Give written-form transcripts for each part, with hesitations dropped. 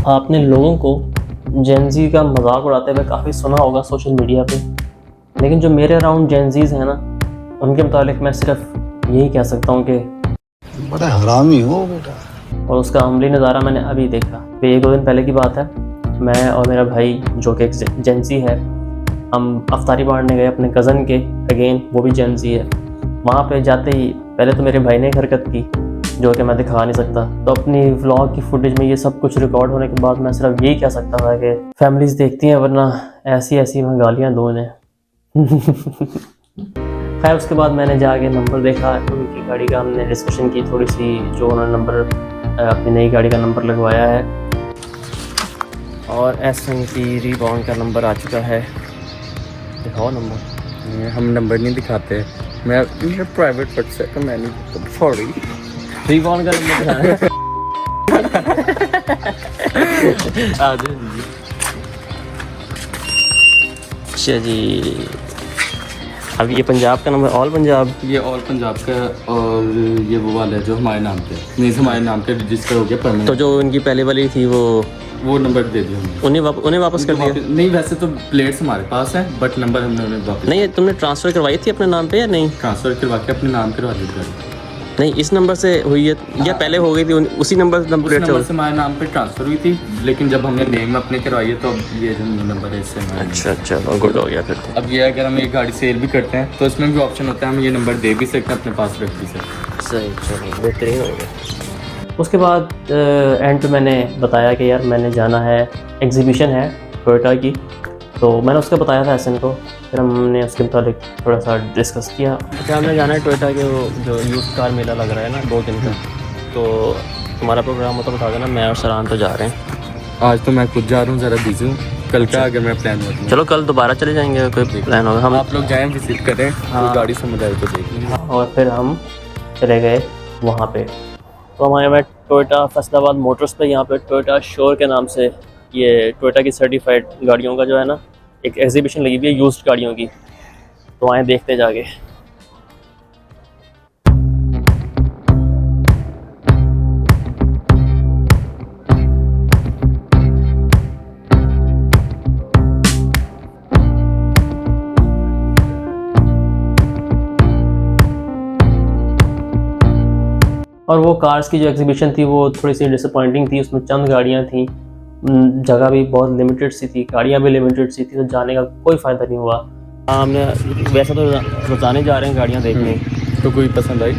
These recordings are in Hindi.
आपने लोगों को जेनजी का मजाक उड़ाते हुए काफ़ी सुना होगा सोशल मीडिया पे, लेकिन जो मेरे अराउंड जेनजीज हैं ना, उनके मुतालिक मैं सिर्फ यही कह सकता हूँ कि बड़ा हरामी हो बेटा। और उसका अमली नज़ारा मैंने अभी देखा। तो 1-2 दिन पहले की बात है, मैं और मेरा भाई जो कि एक जेनजी है, हम अफ्तारी बांटने गए अपने कज़न के, अगेन वो भी जेनजी है। वहाँ पे जाते ही पहले तो मेरे भाई ने एक हरकत की जो कि मैं दिखा नहीं सकता। तो अपनी व्लॉग की फुटेज में ये सब कुछ रिकॉर्ड होने के बाद मैं सिर्फ यही कह सकता था कि फैमिलीज देखती हैं, वरना ऐसी ऐसी मैं गालियाँ दो इन्हें। खैर उसके बाद मैंने जाके नंबर देखा उनकी गाड़ी का, हमने डिस्कशन की थोड़ी सी, जो उन्होंने नंबर अपनी नई गाड़ी का नंबर लगवाया है और एस1 की रीबॉन्ड का नंबर आ चुका है। दिखाओ नंबर। हम नंबर नहीं दिखाते, मैं प्राइवेट व्हाट्सएप का मैं नहीं, सॉरी। रीबॉन्ड का नंबर अच्छा जी। अब ये पंजाब का नंबर, ऑल पंजाब, ये ऑल पंजाब का, और ये वो वाला है जो हमारे नाम पे, मीन्स हमारे नाम पे रजिस्टर हो गया परमानेंट। तो जो उनकी पहले वाली थी वो नंबर दे दिया हमने, उन्हें वापस कर दिया? नहीं, वैसे तो प्लेट्स हमारे पास है, बट नंबर हमने उन्हें वापस। नहीं, तुमने ट्रांसफ़र करवाई थी अपने नाम पे या नहीं? ट्रांसफ़र करवा के अपने नाम करवा दी। नहीं, इस नंबर से हुई है या पहले हो गई थी? उसी नंबर प्लेट से हमारे नाम पे ट्रांसफ़र हुई थी, लेकिन जब हमने नेम अपने करवाई है तो अब ये जो नंबर है इससे हमारा। अच्छा, चलो गुड हो गया फिर तो। अब ये अगर हम एक गाड़ी सेल भी करते हैं तो इसमें भी ऑप्शन होता है, हम ये नंबर दे भी सकते हैं, अपने पास रख भी सकते हैं। सही, चलो बेहतरीन हो गया। उसके बाद एंड पे मैंने बताया कि यार मैंने जाना है, एग्जीबिशन है टोयोटा की, तो मैंने उसका बताया था एसन को। फिर हमने उसके मुताबिक थोड़ा सा डिस्कस किया। अच्छा, हमने जाना है टोयोटा के वो जो यूज़ कार मेला लग रहा है ना 2 दिन का, तो तुम्हारा प्रोग्राम हो तो बता देना। मैं और सरान तो जा रहे हैं। आज तो मैं खुद जा रहा हूँ, ज़रा बिजी हूँ। कल का अगर मैं प्लान होता हूँ, चलो कल दोबारा चले जाएंगे, कोई प्लान होगा। हम आप लोग जाएँ, विजिट करें, हाँ। गाड़ी समझ आए तो देखें। और फिर हम चले गए वहाँ पे। तो हमारे में टोयोटा फैसलाबाद मोटर्स पे, यहाँ पे टोयोटा शोर के नाम से ये टोयोटा की सर्टिफाइड गाड़ियों का जो है ना, एक एग्जीबिशन लगी हुई है यूज्ड गाड़ियों की। तो आए देखते जाके। और वो कार्स की जो एग्जीबिशन थी वो थोड़ी सी डिसअपॉइंटिंग थी। उसमें चंद गाड़ियाँ थी, जगह भी बहुत लिमिटेड सी थी, गाड़ियाँ भी लिमिटेड सी थी, तो जाने का कोई फ़ायदा नहीं हुआ। हमने वैसे तो रोजाने जा रहे हैं गाड़ियाँ देखने। तो कोई पसंद आई?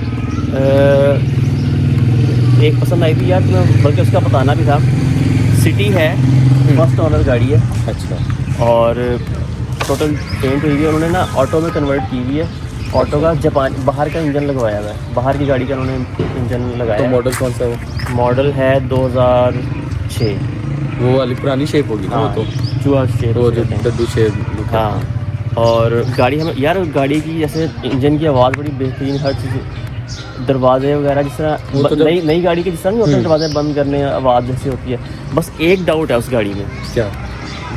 एक पसंद आई थी यार, बल्कि उसका बताना भी था। सिटी है, फर्स्ट ऑनर गाड़ी है। अच्छा। और टोटल पेंट हुई है, उन्होंने ना ऑटो में कन्वर्ट की हुई है। ऑटो का जापान बाहर का इंजन लगवाया हुआ है, बाहर की गाड़ी का उन्होंने इंजन लगाया। तो मॉडल कौन सा है वो? मॉडल है 2006। वो वाली पुरानी शेप होगी ना? हाँ, वो तो चूहा शेप, वो जो डड्डू शेप। हाँ। और गाड़ी हमें यार, गाड़ी की जैसे इंजन की आवाज़ बड़ी बेहतरीन, हर चीज़, दरवाजे वगैरह जिस तरह तो नई गाड़ी के जिस तरह नहीं होते दरवाजे बंद करने आवाज़ जैसी होती है। बस एक डाउट है उस गाड़ी में। क्या?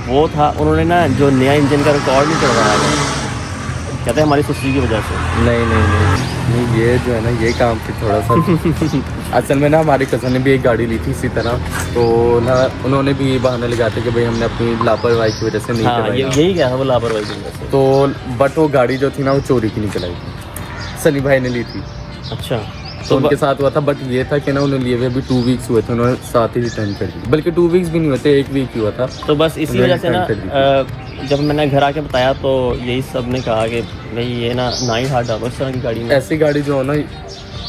वो था, उन्होंने ना जो नया इंजन का रिकॉर्ड नहीं करवाया है, कहते हैं हमारी सुस्ती की वजह से। नहीं, ये जो है ना, ये काम फिर थोड़ा सा असल में ना हमारे कज़न ने भी एक गाड़ी ली थी इसी तरह, तो ना उन्होंने भी बहाने लगाते कि भाई हमने अपनी लापरवाही की वजह से नहीं हाँ, करवाई। यही क्या है वो लापरवाही की वजह से। तो बट वो गाड़ी जो थी ना, वो चोरी की नहीं चलाई थी, सनी भाई ने ली थी। अच्छा, तो उनके साथ हुआ था, बट ये था कि ना उन्होंने लिए हुए अभी 2 वीक्स हुए थे, उन्होंने साथ ही रिटर्न कर दी, बल्कि 2 वीक्स भी नहीं होते, 1 वीक ही हुआ था। तो बस इसी वजह से ना जब मैंने घर आके बताया तो यही सब ने कहा कि भाई ये ना ही हाथ डालो इस तरह की गाड़ी में। ऐसी गाड़ी जो हो ना,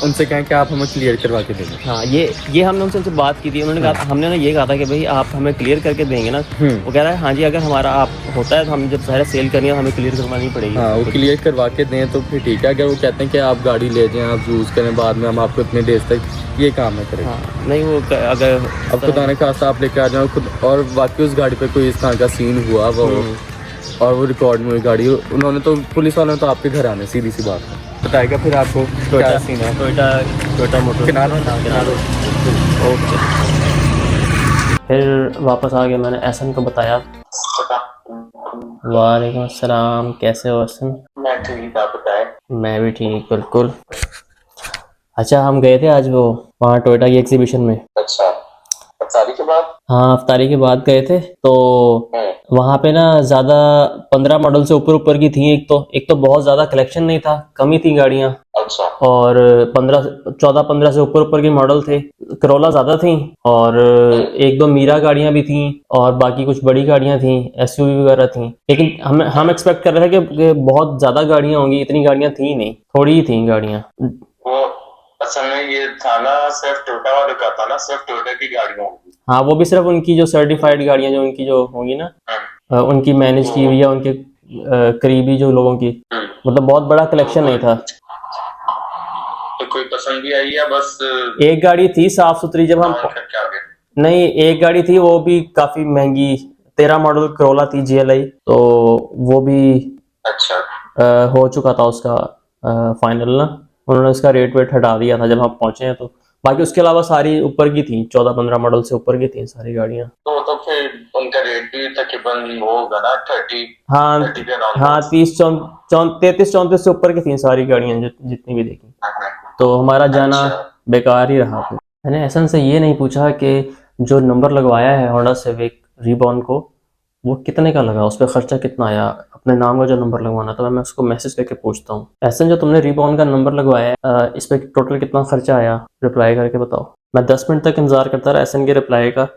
उनसे कहें कि आप हमें क्लियर करवा के देंगे। हाँ, ये हमने उनसे बात की थी। उन्होंने कहा, हमने ना ये कहा था कि भाई आप हमें क्लियर करके देंगे ना। वो कह रहा है हाँ जी, अगर हमारा आप होता है तो हम जब सारा सेल करनी है हमें क्लियर करवानी पड़ेगी। हाँ, वो क्लियर करवा के दें तो फिर ठीक है। अगर वो कहते हैं कि आप गाड़ी ले जाएं, आप यूज़ करें, बाद में हम आपको इतने डेज तक ये काम है करें। हाँ, नहीं वो अगर अब खुदा ने खासा आप लेके आ जाओ खुद, और वाकई उस गाड़ी पे कोई इस तरह का सीन हुआ वो, और वो रिकॉर्ड में हुई गाड़ी, उन्होंने तो पुलिस वालों ने तो आपके घर आने, सीधी सी बात है। बताएगा फिर आपको क्या सीन है। टोयोटा मोटर किनारो। ओके। फिर वापस आ गया, मैंने एहसन को बताया। वालेकुम अस्सलाम, कैसे हो एहसन? मैं ठीक, आप बताएं। मैं भी ठीक, बिल्कुल। अच्छा, हम गए थे आज वो वहाँ टोयोटा की एग्जीबिशन में। अच्छा, अफ्तारी के बाद? हाँ अफ्तारी के बाद गए थे तो वहाँ पे ना ज़्यादा 15 मॉडल से ऊपर ऊपर की थी। एक तो बहुत ज़्यादा कलेक्शन नहीं था, कम ही थी गाड़ियाँ। अच्छा। और 14-15 से ऊपर की मॉडल थे। करोला ज़्यादा थी और एक दो मीरा गाड़ियाँ भी थी और बाकी कुछ बड़ी गाड़ियाँ थी, एसयूवी वगैरह थी। लेकिन हम एक्सपेक्ट कर रहे थे कि बहुत ज़्यादा गाड़ियाँ होंगी, इतनी गाड़ियाँ थी नहीं, थोड़ी ही थी गाड़ियाँ। वो असल में ये था ना, सिर्फ टोयोटा वाले का था ना, सिर्फ टोयोटा की गाड़ियां होंगी। हाँ वो भी सिर्फ उनकी जो सर्टिफाइड गाड़ियाँ जो उनकी जो होंगी ना, उनकी मैनेज की हुई या उनके करीबी जो लोगों की, मतलब बहुत बड़ा कलेक्शन नहीं था। तो कोई पसंद भी आई या बस एक गाड़ी थी साफ सुथरी, जब हम करके आ गए? नहीं एक गाड़ी थी वो भी काफी महंगी, 13 मॉडल करोला थी GLI, तो वो भी अच्छा। हो चुका था उसका फाइनल ना, उन्होंने उसका रेट वेट हटा दिया था जब हम पहुंचे हैं। तो बाकी उसके अलावा सारी ऊपर की थी, 14-15 मॉडल से ऊपर की थी सारी गाड़ियाँ। तो फिर उनका रेट भी तकरीबन वो होगा ना 30 हाँ 30 के अराउंड। हाँ 33-34 से ऊपर की थी सारी गाड़ियाँ जितनी भी देखी। तो हमारा जाना बेकार ही रहा। फिर मैंने एहसन से ये नहीं पूछा कि जो नंबर लगवाया है होंडा सिविक रिबॉर्न को वो कितने का लगा, उस पर खर्चा कितना आया, अपने नाम का जो नंबर लगवाना था। मैं उसको मैसेज करके पूछता हूँ, एहसन जो तुमने रिबॉर्न का नंबर लगवाया है इस पर टोटल कितना खर्चा आया, रिप्लाई करके बताओ। मैं 10 मिनट तक इंतजार करता रहा एहसन के रिप्लाई का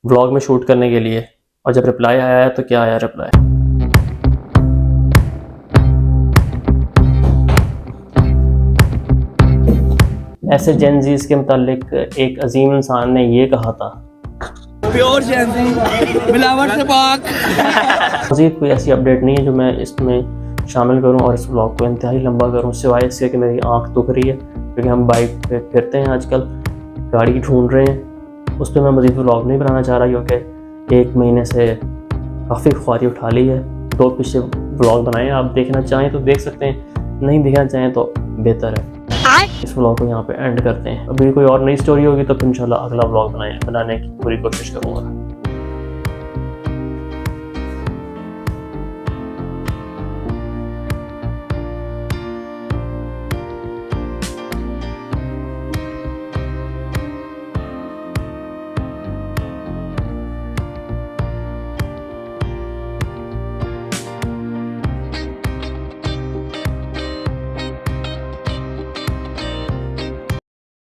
व्लॉग में शूट करने के लिए, और जब रिप्लाई आया है तो क्या आया रिप्लाई। ऐसे जेनजीज के मुतालिक एक अजीम इंसान ने ये कहा था, प्योर जेनजी मिलावट से पाक। मज़ीद कोई ऐसी अपडेट नहीं है जो मैं इसमें शामिल करूं और इस ब्लॉग को इंतहाई लंबा करूं, सिवाय इसके कि मेरी आंख दुख रही है क्योंकि हम बाइक पे फिरते हैं आजकल, गाड़ी ढूंढ रहे हैं। उस पर मैं मज़ीद ब्लॉग नहीं बनाना चाह रहा क्योंकि 1 महीने से काफ़ी ख्वारी उठा ली है। 2 पिछले ब्लॉग बनाए, आप देखना चाहें तो देख सकते हैं, नहीं देखना चाहें तो बेहतर है। इस व्लॉग को यहाँ पे एंड करते हैं। अभी कोई और नई स्टोरी होगी तो इंशाल्लाह अगला व्लॉग बनाने की पूरी कोशिश करूँगा।